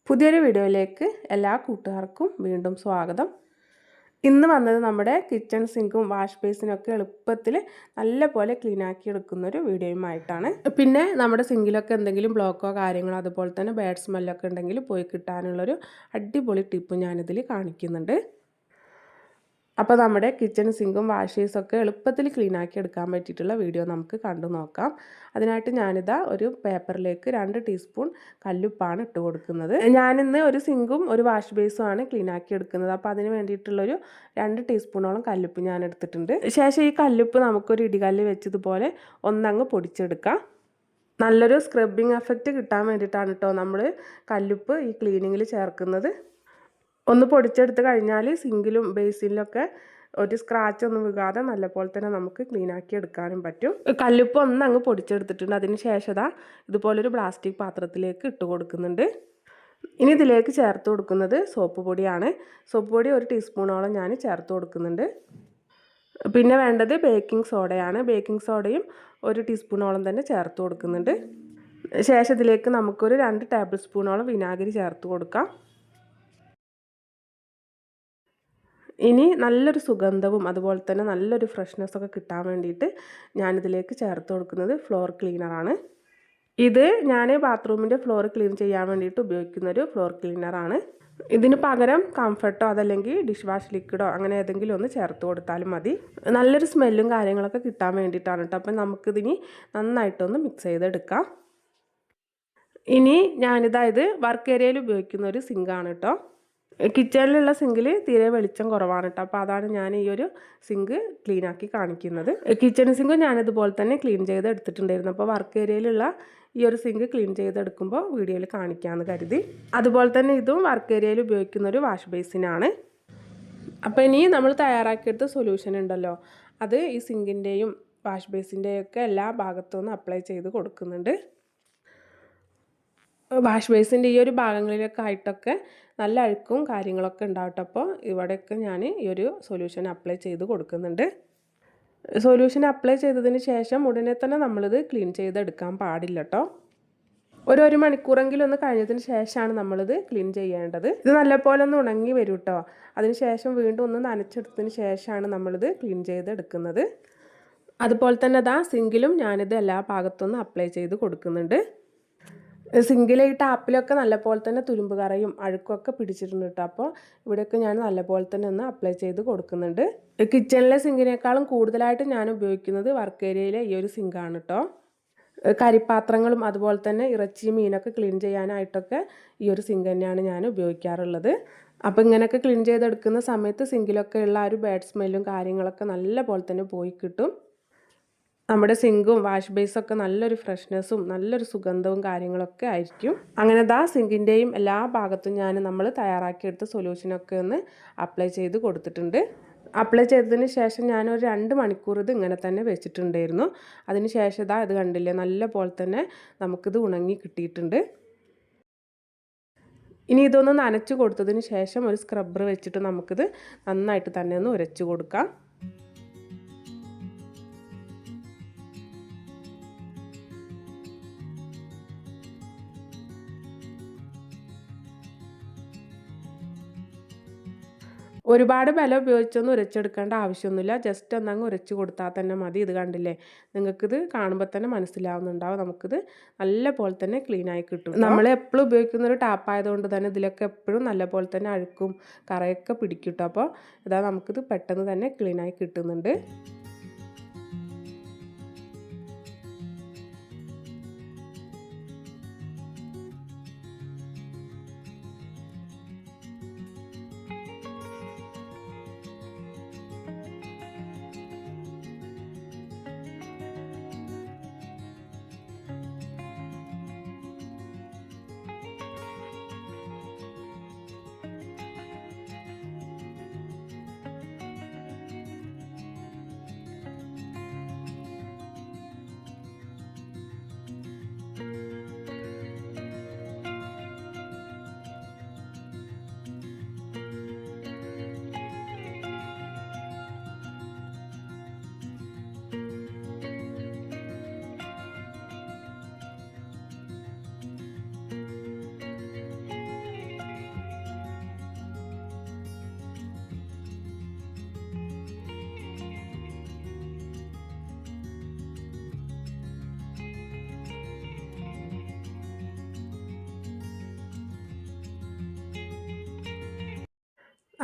പുതിയൊരു വീഡിയോയിലേക്ക് എല്ലാ കൂട്ടുകാർക്കും വീണ്ടും സ്വാഗതം. ഇന്ന് വന്നത് നമ്മുടെ കിച്ചൺ സിങ്കും വാഷ് ബേസിനൊക്കെ എളുപ്പത്തിൽ നല്ലപോലെ ക്ലീൻ ആക്കി എടുക്കുന്നൊരു വീഡിയോയുമായിട്ടാണ്. പിന്നെ നമ്മുടെ സിങ്കിലൊക്കെ എന്തെങ്കിലും ബ്ലോക്കോ കാര്യങ്ങളോ അതുപോലെ തന്നെ ബാഡ് സ്മെല്ലൊക്കെ ഉണ്ടെങ്കിൽ പോയി കിട്ടാനുള്ളൊരു അടിപൊളി ടിപ്പ് ഞാനിതിൽ കാണിക്കുന്നുണ്ട്. അപ്പോൾ നമ്മുടെ കിച്ചൺ സിങ്കും വാഷേഴ്സൊക്കെ എളുപ്പത്തിൽ ക്ലീൻ ആക്കി എടുക്കാൻ പറ്റിയിട്ടുള്ള വീഡിയോ നമുക്ക് കണ്ടു നോക്കാം. അതിനായിട്ട് ഞാനിതാ ഒരു പേപ്പറിലേക്ക് 2 ടീസ്പൂൺ കല്ലുപ്പാണ് ഇട്ട് കൊടുക്കുന്നത്. ഞാനിന്ന് ഒരു സിങ്കും ഒരു വാഷ് ബേസുമാണ് ക്ലീൻ ആക്കി എടുക്കുന്നത്. അപ്പോൾ അതിന് വേണ്ടിയിട്ടുള്ളൊരു 2 ടീസ്പൂണോളം കല്ലുപ്പ് ഞാൻ എടുത്തിട്ടുണ്ട്. ശേഷം ഈ കല്ലുപ്പ് നമുക്കൊരു ഇടികല്ല് വെച്ചതുപോലെ ഒന്നങ്ങ് പൊടിച്ചെടുക്കാം. നല്ലൊരു സ്ക്രബിങ് എഫക്റ്റ് കിട്ടാൻ വേണ്ടിയിട്ടാണ് കേട്ടോ നമ്മൾ കല്ലുപ്പ് ഈ ക്ലീനിങ്ങിൽ ചേർക്കുന്നത്. ഒന്ന് പൊടിച്ചെടുത്ത് കഴിഞ്ഞാൽ സിങ്കിലും ബേസിനിലൊക്കെ ഒരു സ്ക്രാച്ച് ഒന്നും വീഴാതെ നല്ലപോലെ തന്നെ നമുക്ക് ക്ലീൻ ആക്കി എടുക്കാനും പറ്റും. കല്ലുപ്പ് അങ്ങ് പൊടിച്ചെടുത്തിട്ടുണ്ട്. അതിന് ശേഷം ഇതുപോലൊരു പ്ലാസ്റ്റിക് പാത്രത്തിലേക്ക് ഇട്ട് കൊടുക്കുന്നുണ്ട്. ഇനി ഇതിലേക്ക് ചേർത്ത് കൊടുക്കുന്നത് സോപ്പ് പൊടിയാണ്. സോപ്പ് പൊടി 1 ടീസ്പൂണോളം ഞാൻ ചേർത്ത് കൊടുക്കുന്നുണ്ട്. പിന്നെ വേണ്ടത് ബേക്കിംഗ് സോഡയാണ്. ബേക്കിംഗ് സോഡയും 1 ടീസ്പൂണോളം തന്നെ ചേർത്ത് കൊടുക്കുന്നുണ്ട്. ശേഷം ഇതിലേക്ക് നമുക്കൊരു 2 ടേബിൾ സ്പൂണോളം വിനാഗിരി ചേർത്ത് കൊടുക്കാം. ഇനി നല്ലൊരു സുഗന്ധവും അതുപോലെ തന്നെ നല്ലൊരു ഫ്രഷ്നെസ്സൊക്കെ കിട്ടാൻ വേണ്ടിയിട്ട് ഞാനിതിലേക്ക് ചേർത്ത് കൊടുക്കുന്നത് ഫ്ലോർ ക്ലീനറാണ്. ഇത് ഞാൻ ബാത്റൂമിൻ്റെ ഫ്ലോർ ക്ലീൻ ചെയ്യാൻ വേണ്ടിയിട്ട് ഉപയോഗിക്കുന്നൊരു ഫ്ലോർ ക്ലീനറാണ്. ഇതിന് പകരം കംഫർട്ടോ അതല്ലെങ്കിൽ ഡിഷ് വാഷ് ലിക്വിഡോ അങ്ങനെ ഏതെങ്കിലും ഒന്ന് ചേർത്ത് കൊടുത്താലും മതി. നല്ലൊരു സ്മെല്ലും കാര്യങ്ങളൊക്കെ കിട്ടാൻ വേണ്ടിയിട്ടാണ് കേട്ടോ. അപ്പം നമുക്കിതിനി നന്നായിട്ടൊന്ന് മിക്സ് ചെയ്തെടുക്കാം. ഇനി ഇത് വർക്ക് ഏരിയയിൽ ഉപയോഗിക്കുന്ന ഒരു സിങ്കാണ് കേട്ടോ. കിച്ചണിലുള്ള സിങ്കിൽ തീരെ വെളിച്ചം കുറവാണ് കേട്ടോ. അപ്പോൾ അതാണ് ഞാൻ ഈ ഒരു സിങ്ക് ക്ലീൻ ആക്കി കാണിക്കുന്നത്. കിച്ചൺ സിങ്ക് ഞാനിതുപോലെ തന്നെ ക്ലീൻ ചെയ്ത് എടുത്തിട്ടുണ്ടായിരുന്നു. അപ്പോൾ വർക്ക് ഏരിയയിലുള്ള ഈ ഒരു സിങ്ക് ക്ലീൻ ചെയ്തെടുക്കുമ്പോൾ വീഡിയോയിൽ കാണിക്കാമെന്ന് കരുതി. അതുപോലെ തന്നെ ഇതും വർക്ക് ഏരിയയിൽ ഉപയോഗിക്കുന്ന ഒരു വാഷ് ബേസിനാണ്. അപ്പോൾ ഇനി നമ്മൾ തയ്യാറാക്കിയെടുത്ത സൊല്യൂഷൻ ഉണ്ടല്ലോ, അത് ഈ സിങ്കിൻ്റെയും വാഷ് ബേസിൻ്റെയും ഒക്കെ എല്ലാ ഭാഗത്തുനിന്നും അപ്ലൈ ചെയ്ത് കൊടുക്കുന്നുണ്ട്. വാഷ് ബേസിൻ്റെ ഈ ഒരു ഭാഗങ്ങളിലൊക്കെ ആയിട്ടൊക്കെ നല്ല അഴുക്കും കാര്യങ്ങളൊക്കെ ഉണ്ടാവട്ടെ. അപ്പോൾ ഇവിടെയൊക്കെ ഞാൻ ഈ ഒരു സൊല്യൂഷൻ അപ്ലൈ ചെയ്ത് കൊടുക്കുന്നുണ്ട്. സൊല്യൂഷൻ അപ്ലൈ ചെയ്തതിന് ശേഷം ഉടനെ തന്നെ നമ്മളിത് ക്ലീൻ ചെയ്തെടുക്കാൻ പാടില്ല കേട്ടോ. ഒരു മണിക്കൂറെങ്കിലും ഒന്ന് കഴിഞ്ഞതിന് ശേഷമാണ് നമ്മളിത് ക്ലീൻ ചെയ്യേണ്ടത്. ഇത് നല്ലപോലെ ഒന്ന് ഉണങ്ങി വരും കേട്ടോ. അതിന് ശേഷം വീണ്ടും ഒന്ന് നനച്ചെടുത്തതിന് ശേഷമാണ് നമ്മളിത് ക്ലീൻ ചെയ്തെടുക്കുന്നത്. അതുപോലെ തന്നെ സിങ്കിലും ഞാനിത് എല്ലാ ഭാഗത്തുനിന്നും അപ്ലൈ ചെയ്ത് കൊടുക്കുന്നുണ്ട്. സിങ്കിലെ ഈ ടാപ്പിലൊക്കെ നല്ലപോലെ തന്നെ തുരുമ്പ് കറയും അഴുക്കൊക്കെ പിടിച്ചിട്ടുണ്ട് കേട്ടോ. അപ്പോൾ ഇവിടെയൊക്കെ ഞാൻ നല്ലപോലെ തന്നെ ഒന്ന് അപ്ലൈ ചെയ്ത് കൊടുക്കുന്നുണ്ട്. കിച്ചണിലെ സിങ്കിനേക്കാളും കൂടുതലായിട്ട് ഞാൻ ഉപയോഗിക്കുന്നത് വർക്ക് ഏരിയയിലെ ഈ ഒരു സിങ്കാണ് കേട്ടോ. കരിപ്പാത്രങ്ങളും അതുപോലെ തന്നെ ഇറച്ചി മീനൊക്കെ ക്ലീൻ ചെയ്യാനായിട്ടൊക്കെ ഈ ഒരു സിങ്ക് തന്നെയാണ് ഞാൻ ഉപയോഗിക്കാറുള്ളത്. അപ്പോൾ ഇങ്ങനെയൊക്കെ ക്ലീൻ ചെയ്തെടുക്കുന്ന സമയത്ത് സിങ്കിലൊക്കെ ഉള്ള ആ ഒരു ബാഡ് സ്മെല്ലും കാര്യങ്ങളൊക്കെ നല്ല പോലെ തന്നെ പോയി കിട്ടും. നമ്മുടെ സിങ്കും വാഷ് ബേസൊക്കെ നല്ലൊരു ഫ്രഷ്നെസ്സും നല്ലൊരു സുഗന്ധവും കാര്യങ്ങളൊക്കെ ആയിരിക്കും. അങ്ങനെ സിങ്കിൻ്റെയും എല്ലാ ഭാഗത്തും നമ്മൾ തയ്യാറാക്കിയെടുത്ത സൊല്യൂഷനൊക്കെ ഒന്ന് അപ്ലൈ ചെയ്ത് കൊടുത്തിട്ടുണ്ട്. അപ്ലൈ ചെയ്തതിന് ശേഷം ഞാനൊരു 2 മണിക്കൂർ ഇത് ഇങ്ങനെ തന്നെ വെച്ചിട്ടുണ്ടായിരുന്നു. അതിന് ശേഷം ഇത് കണ്ടില്ലേ, നല്ല പോലെ തന്നെ നമുക്കിത് ഉണങ്ങി കിട്ടിയിട്ടുണ്ട്. ഇനി ഇതൊന്ന് നനച്ച് കൊടുത്തതിന് ശേഷം ഒരു സ്ക്രബ്ബർ വെച്ചിട്ട് നമുക്കിത് നന്നായിട്ട് തന്നെ ഒന്ന് ഉരച്ച് കൊടുക്കാം. ഒരുപാട് ബലം ഉപയോഗിച്ചൊന്നും ഉരച്ചെടുക്കേണ്ട ആവശ്യമൊന്നുമില്ല. ജസ്റ്റ് ഒന്നങ്ങ് ഉരച്ച് കൊടുത്താൽ തന്നെ മതി. ഇത് കണ്ടില്ലേ, നിങ്ങൾക്കിത് കാണുമ്പോൾ തന്നെ മനസ്സിലാവുന്നുണ്ടാവും. നമുക്കിത് നല്ല പോലെ തന്നെ ക്ലീനായി കിട്ടും. നമ്മൾ എപ്പോഴും ഉപയോഗിക്കുന്ന ഒരു ടാപ്പ് ആയതുകൊണ്ട് തന്നെ ഇതിലൊക്കെ എപ്പോഴും നല്ല പോലെ തന്നെ അഴുക്കും കറയൊക്കെ പിടിക്കും കേട്ടോ. അപ്പോൾ നമുക്കിത് പെട്ടെന്ന് തന്നെ ക്ലീനായി കിട്ടുന്നുണ്ട്.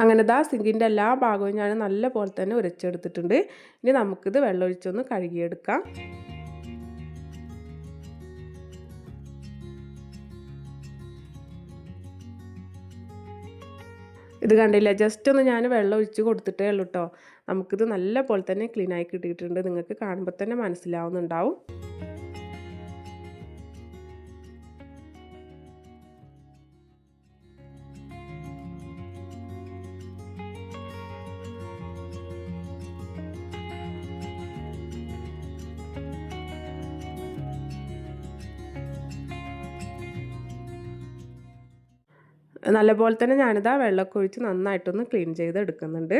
അങ്ങനെ ദാ സിങ്കിൻ്റെ എല്ലാ ഭാഗവും ഞാൻ നല്ല പോലെ തന്നെ ഉരച്ചെടുത്തിട്ടുണ്ട്. ഇനി നമുക്കിത് വെള്ളമൊഴിച്ചൊന്ന് കഴുകിയെടുക്കാം. ഇത് കണ്ടില്ല, ജസ്റ്റ് ഒന്ന് ഞാൻ വെള്ളം ഒഴിച്ച് കൊടുത്തിട്ടേ ഉള്ളൂ കേട്ടോ. നമുക്കിത് നല്ല പോലെ തന്നെ ക്ലീനായി കിട്ടിയിട്ടുണ്ട്. നിങ്ങൾക്ക് കാണുമ്പോൾ തന്നെ മനസ്സിലാവുന്നുണ്ടാവും. നല്ലപോലെ തന്നെ ഞാനിതാ വെള്ളമൊക്കെ ഒഴിച്ച് നന്നായിട്ടൊന്ന് ക്ലീൻ ചെയ്തെടുക്കുന്നുണ്ട്.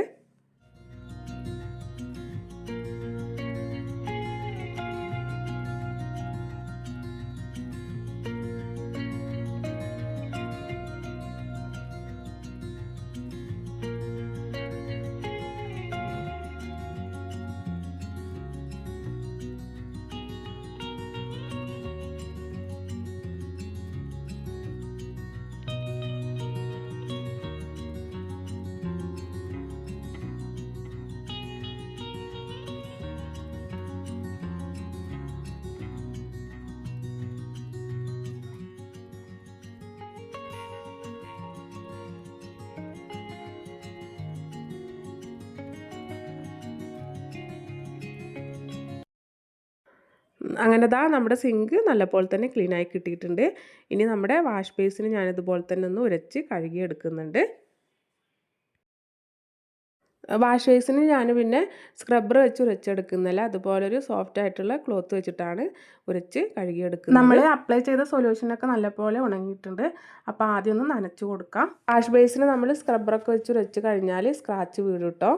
അങ്ങനെ ദാ നമ്മുടെ സിങ്ക് നല്ലപോലെ തന്നെ ക്ലീനായി കിട്ടിയിട്ടുണ്ട്. ഇനി നമ്മുടെ വാഷ് ബേസിന് ഞാനിതുപോലെ തന്നെ ഒന്ന് ഉരച്ച് കഴുകിയെടുക്കുന്നുണ്ട്. വാഷ് ബേസിന് ഞാൻ പിന്നെ സ്ക്രബ്ബർ വെച്ച് ഉരച്ചെടുക്കുന്നില്ല, അതുപോലൊരു സോഫ്റ്റ് ആയിട്ടുള്ള ക്ലോത്ത് വെച്ചിട്ടാണ് ഉരച്ച് കഴുകിയെടുക്കുന്നത്. നമ്മൾ അപ്ലൈ ചെയ്ത സൊല്യൂഷനൊക്കെ നല്ലപോലെ ഉണങ്ങിയിട്ടുണ്ട്. അപ്പോൾ ആദ്യം ഒന്ന് നനച്ച് കൊടുക്കാം. വാഷ് ബേസിന് നമ്മൾ സ്ക്രബ്ബറൊക്കെ വെച്ച് ഉരച്ച് കഴിഞ്ഞാൽ സ്ക്രാച്ച് വീഴും കേട്ടോ.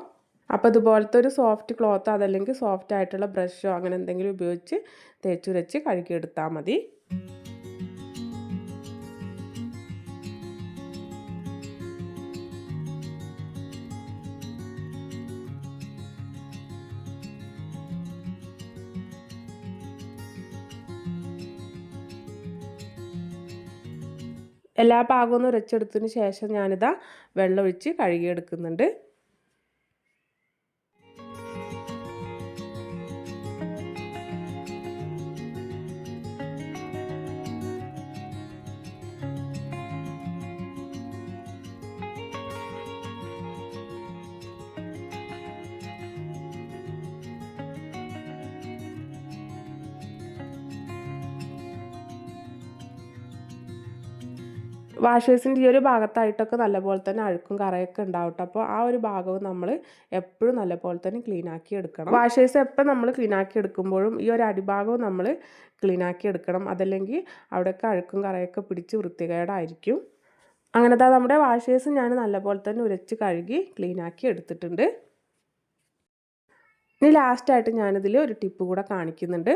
അപ്പോൾ ഇതുപോലത്തെ ഒരു സോഫ്റ്റ് ക്ലോത്ത് അതല്ലെങ്കിൽ സോഫ്റ്റ് ആയിട്ടുള്ള ബ്രഷോ അങ്ങനെ എന്തെങ്കിലും ഉപയോഗിച്ച് തേച്ചുരച്ച് കഴുകിയെടുത്താൽ മതി. എല്ലാ ഭാഗവും ഒന്ന് ഉരച്ചെടുത്തതിന് ശേഷം ഞാനിതാ വെള്ളമൊഴിച്ച് കഴുകിയെടുക്കുന്നുണ്ട്. വാഷ് ബേസിൻ്റെ ഈ ഒരു ഭാഗത്തായിട്ടൊക്കെ നല്ലപോലെ തന്നെ അഴുക്കും കറയൊക്കെ ഉണ്ടാവും. അപ്പോൾ ആ ഒരു ഭാഗവും നമ്മൾ എപ്പോഴും നല്ലപോലെ തന്നെ ക്ലീനാക്കി എടുക്കണം. വാഷ് ബേസ് എപ്പോൾ നമ്മൾ ക്ലീനാക്കി എടുക്കുമ്പോഴും ഈ ഒരു അടിഭാഗവും നമ്മൾ ക്ലീനാക്കി എടുക്കണം. അതല്ലെങ്കിൽ അവിടെയൊക്കെ അഴുക്കും കറയൊക്കെ പിടിച്ച് വൃത്തികേടായിരിക്കും. അങ്ങനത്തെ നമ്മുടെ വാഷ് ബേസ് ഞാൻ നല്ലപോലെ തന്നെ ഉരച്ച് കഴുകി ക്ലീനാക്കി എടുത്തിട്ടുണ്ട്. ഇനി ലാസ്റ്റായിട്ട് ഞാനിതിൽ ഒരു ടിപ്പ് കൂടെ കാണിക്കുന്നുണ്ട്.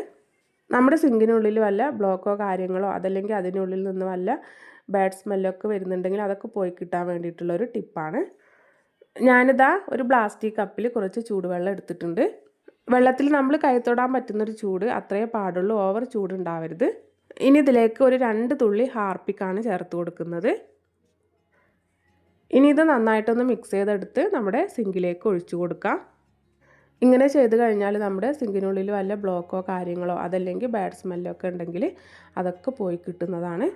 നമ്മുടെ സിങ്കിനുള്ളിൽ വല്ല ബ്ലോക്കോ കാര്യങ്ങളോ അതല്ലെങ്കിൽ അതിനുള്ളിൽ നിന്ന് വല്ല ബാഡ് സ്മെല്ലൊക്കെ വരുന്നുണ്ടെങ്കിൽ അതൊക്കെ പോയി കിട്ടാൻ വേണ്ടിയിട്ടുള്ളൊരു ടിപ്പാണ്. ഞാനിതാ ഒരു പ്ലാസ്റ്റിക് കപ്പിൽ കുറച്ച് ചൂടുവെള്ളം എടുത്തിട്ടുണ്ട്. വെള്ളത്തിൽ നമ്മൾ കൈത്തൊടാൻ പറ്റുന്നൊരു ചൂട് അത്രയേ പാടുള്ളൂ, ഓവർ ചൂടുണ്ടാവരുത്. ഇനി ഇതിലേക്ക് ഒരു 2 തുള്ളി ഹാർപ്പിക്കാണ് ചേർത്ത് കൊടുക്കുന്നത്. ഇനി ഇത് നന്നായിട്ടൊന്ന് മിക്സ് ചെയ്തെടുത്ത് നമ്മുടെ സിങ്കിലേക്ക് ഒഴിച്ചു കൊടുക്കാം. ഇങ്ങനെ ചെയ്ത് കഴിഞ്ഞാൽ നമ്മുടെ സിങ്കിനുള്ളിൽ വല്ല ബ്ലോക്കോ കാര്യങ്ങളോ അതല്ലെങ്കിൽ ബാഡ് സ്മെല്ലൊക്കെ ഉണ്ടെങ്കിൽ അതൊക്കെ പോയി കിട്ടുന്നതാണ്.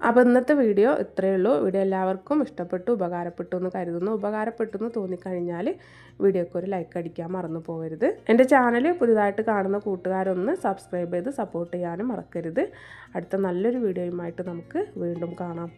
അപ്പോൾ ഇന്നത്തെ വീഡിയോ ഇത്രയേ ഉള്ളൂ. വീഡിയോ എല്ലാവർക്കും ഇഷ്ടപ്പെട്ടു ഉപകാരപ്പെട്ടു എന്ന് കരുതുന്നു. ഉപകാരപ്പെട്ടു എന്ന് തോന്നിക്കഴിഞ്ഞാൽ വീഡിയോക്ക് ഒരു ലൈക്ക് അടിക്കാൻ മറന്നു പോകരുത്. എൻ്റെ ചാനൽ പുതുതായിട്ട് കാണുന്ന കൂട്ടുകാരൊന്ന് സബ്സ്ക്രൈബ് ചെയ്ത് സപ്പോർട്ട് ചെയ്യാനും മറക്കരുത്. അടുത്ത നല്ലൊരു വീഡിയോയുമായിട്ട് നമുക്ക് വീണ്ടും കാണാം.